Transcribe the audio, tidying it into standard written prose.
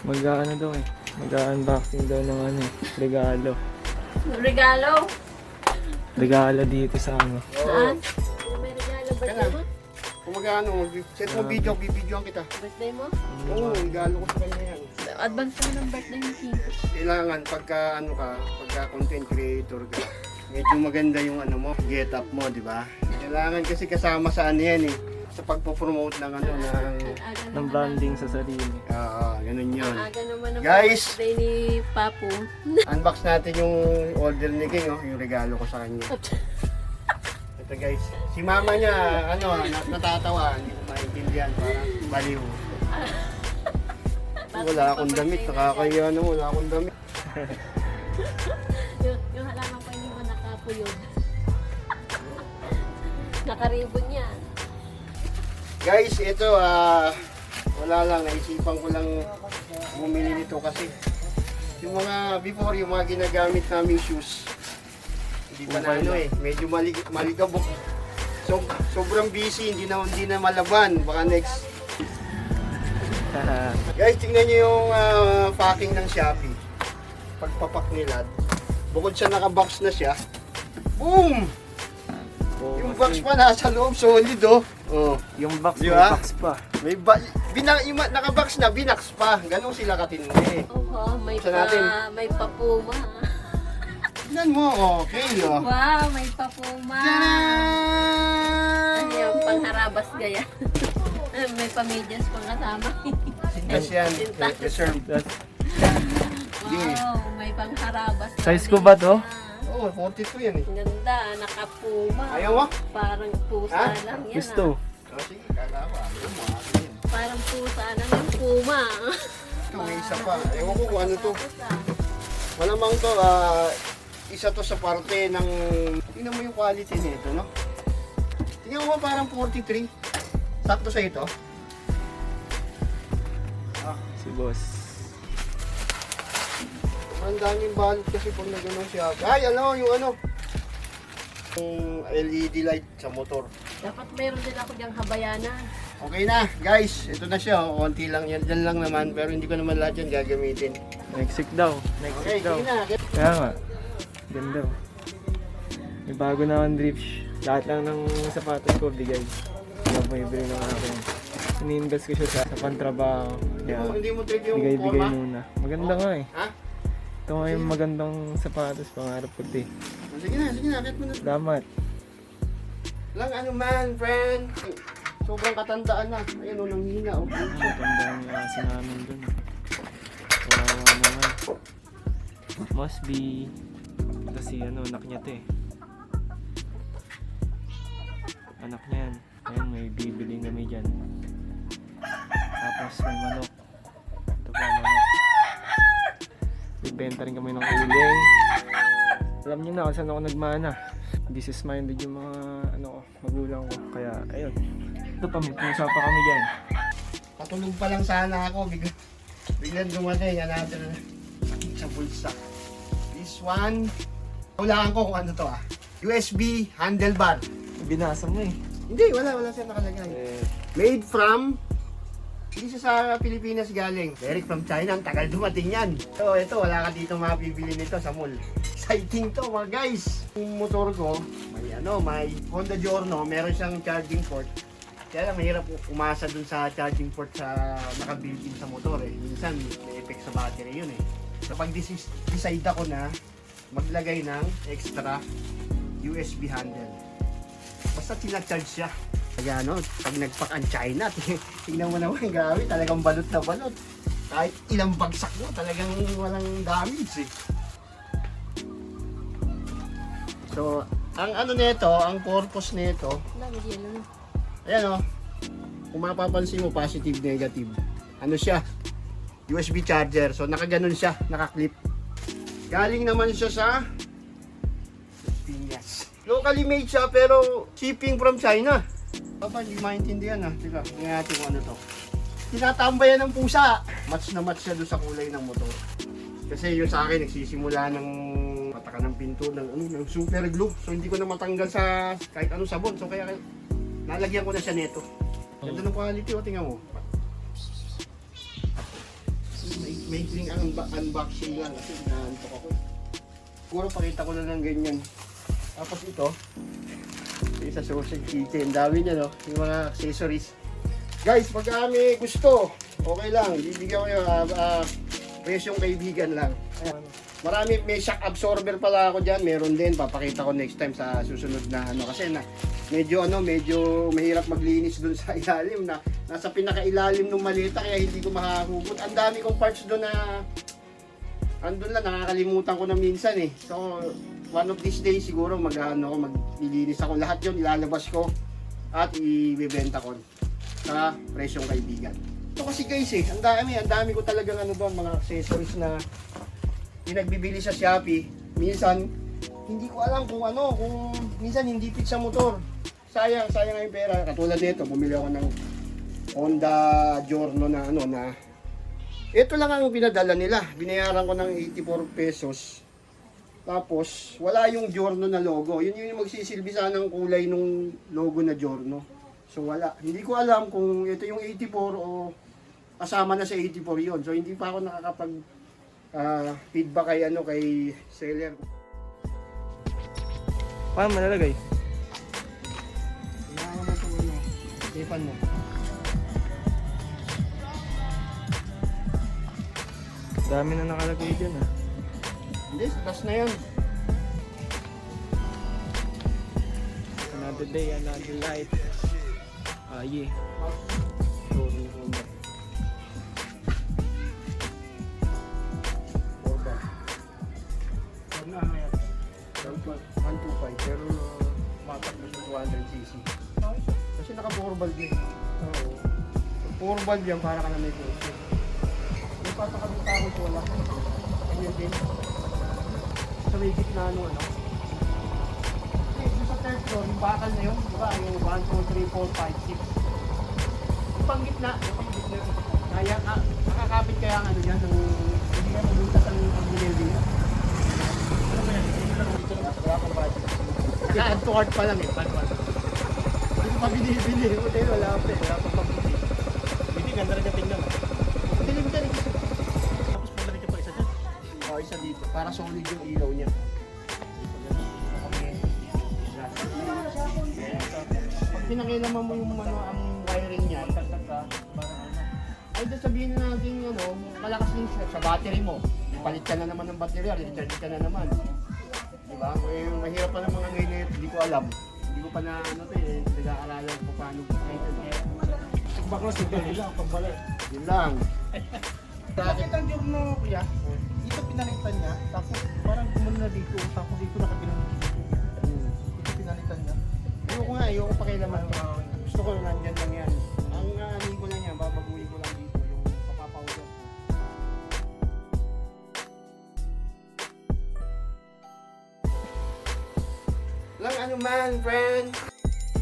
Mag-ano daw eh. Mag-unboxing daw ng ano eh. Regalo. Regalo? Regalo dito sa ano. Saan? May regalo birthday mo? Kung mag-ano, set mo video, bibidyoan kita. Birthday mo? Oo, regalo ko sa kanya yan. Advance naman ng birthday mo, King. Kailangan pagka ano ka, pagka content creator ka, medyo maganda yung ano mo, get up mo, di ba? Kailangan kasi kasama sa ano yan eh, sa pagpo-promote ng ano, Ng branding sa sarili. ganun yun. Aga naman ang Guys! birthday ni Papu. Unbox natin yung order ni King, oh, yung regalo ko sa kanya. Ito guys, si mama niya, ano, natatawa, hindi ko maintindihan, parang baliw. Wala akong damit, nakakaya naman, wala akong damit. yung halaman pa hindi mo nakapuyod. Nakaribon yan. Guys, ito, wala lang, naisipan ko lang bumili nito kasi yung mga before, yung mga ginagamit naming shoes, hindi pa na ano eh, medyo maligabok. So, sobrang busy, hindi na malaban, baka next. Guys, tingnan nyo yung packing ng Shopee. Pagpapak nila, bukod sa nakabox na siya, boom! Yung box pa nasa loob, solid oh. Oh. Yung box, Di may ba? box pa. May yung nakabox na, binax pa. Ganun sila katindi. Oh, may Sa natin. may papuma. Tingnan mo, okay oh. Wow, may papuma. Ano yung pangharabas gaya? May pamidyas pang kasama. Sintas yan, reserve. Wow, may pangharabas. Size ko ba to? Oo, 42 yan eh. Ganda, nakapuma. Ayaw mo? Parang pusa Ha? lang yan. Gusto. Oh, sige, kagawa. Ayaw mo, akin yan. Parang pusa lang yung puma. Ito, may isa pa. Ewan ko kung ano to. Malamang to, isa to sa parte ng... Tingnan mo yung quality nito, no? Tingnan mo parang 43. Sakto sa ito. Si boss. Ang daming balot kasi pag nagano'n siya. Ay, ano, yung ano. Yung LED light sa motor. Dapat meron din ako diyang habayanan. Okay na, guys. Ito na siya. Oh. Konti lang yan. Dyan lang naman. Pero hindi ko naman lahat yan gagamitin. Next week daw. Next Okay, week daw. sige na. Kaya nga. Ganda. May bago na akong drift. Lahat lang ng sapatos ko bigay. Hindi ako ibili ng akin. Ini-invest ko siya sa pantrabaho. Kaya Hindi mo trip yung bigay-bigay forma? muna. Maganda nga eh. Ha? Ito nga yung magandang sapatos. Pangarap ko ito eh. Sige na, sige na. Akit mo na. Salamat. Lang ano man, friend. Sobrang katandaan na. Ayan o, nanghina o. Matandaan yung kasi namin dun. Kawawa naman. Must be. Kasi ano, anak niya to eh. Anak niya yan. Ayan, may bibili kami dyan. Tapos may manok. Ito pa, manok. Bibenta rin kami ng uling. Alam niyo na kung saan ako nagmana. Business minded yung mga ano ko, magulang ko. Kaya ayun. Ito pa, may pusa pa kami dyan. Patulog pa lang sana ako. Biglang dumating. Another sa bulsa. This one. Hulaan ko kung ano to ah. USB handlebar. Binasa mo eh. Hindi, wala siya nakalagay. Made from, hindi siya sa Pilipinas galing. Direct from China, ang tagal dumating yan. So ito, wala ka dito mapibili nito sa mall. Exciting to mga guys. Yung motor ko, may Honda Giorno, meron siyang charging port. Kaya lang mahirap umasa dun sa charging port sa naka-built-in sa motor eh. Minsan may effect sa battery yun eh. So pag decide ako na maglagay ng extra USB handle. Basta tinacharge siya. Kaya ano, pag nagpack ang China, tingnan mo naman, grabe, talagang balot na balot. Kahit ilang bagsak mo, talagang walang damage eh. So, ang ano nito, ang purpose nito, Dami yun. ayan o, kung mapapansin mo, positive, negative. Ano siya? USB charger. So, nakaganon siya, nakaklip. Galing naman siya sa Piñas. Locally made siya, pero shipping from China. Papa, hindi maintindihan ah. Teka, tingnan natin kung ano to. Tinatambayan ng pusa. Match na match siya doon sa kulay ng motor. Kasi yun sa akin, nagsisimula ng pataka ng pinto, ng super glue. So hindi ko na matanggal sa kahit anong sabon. So kaya nalagyan ko na siya nito. Ganda ng quality, o tingnan mo. maikling unboxing lang kasi naantok ako. Siguro pakita ko na lang ganyan. Tapos ito sa sausage kitchen. Ang dami niya, no? Yung mga accessories. Guys, pag may gusto, okay lang. Bibigyan ko yung presyong kaibigan lang. Ayan. Marami, may shock absorber pala ako dyan. Meron din, papakita ko next time sa susunod na ano. Kasi medyo mahirap maglinis dun sa ilalim na nasa pinakailalim ng maleta kaya hindi ko makahugot. Ang dami kong parts doon na andun lang, nakakalimutan ko na minsan eh. So, one of these days siguro maglilinis ako. Lahat yun ilalabas ko at ibebenta ko sa presyong kaibigan. Ito kasi guys eh, ang dami ko talagang mga accessories na pinagbibili sa Shopee. Minsan, hindi ko alam kung minsan hindi fit sa motor. Sayang nga yung pera. Katulad nito, bumili ako ng Honda Giorno na ito lang ang pinadala nila. Binayaran ko ng 84 pesos. Tapos, wala yung Giorno na logo. Yun yung magsisilbi sana ng kulay ng logo na Giorno. So, wala. Hindi ko alam kung ito yung 84 o kasama na sa 84 yun. So, hindi pa ako nakakapag feedback kay seller. Paano malalagay? Kailangan mo ito, Stefan mo. Dami na nakalagay dyan ah. Hindi, last na yan. Another day, another life. Yeah. Ano yan? 125 pero matakbo siya 200cc. Kasi naka-4 valve din. Oo. 4 valve yan para ka na may puso. Yung patakabita ko ito wala. Ganyan din. Sa may gitna ano. Kasi sa third floor, yung bakal na yun, diba? Yung 1, 2, 3, 4, 5, 6. Yung panggitna, nakakapit kaya ang dyan, hindi ka mabutas ang building na. Naka-add to cart pa lang eh. Hindi pa binibili. Hotel, wala pa pabili. Hindi, ganda rin yung tingnan. Dilim ka rin. Tapos pabalik ka pa isa dyan. O, isa dito. Para solid yung ilaw niya. Pag pinakilaman mo yung ang wiring niya, ay sabihin na natin malakas din sa battery mo. Palit ka na naman ng battery, recharge ka na naman. Diba? Eh, mahirap pa ng mga ngayon, hindi ko alam. Hindi ko pa nag-aaralan kung paano Baklas ito nila, pagbalik. yun lang. Bakit ang Giorno, kuya? Dito pinalitan niya, tapos parang gumano na dito, tapos dito nakapinalitan. Dito pinalitan niya. Ayoko pakilaman. Gusto ko nandyan lang yan. Ang anin ko lang yan, babaguhin ko lang dito yung papapawag. Lang ano man, friend.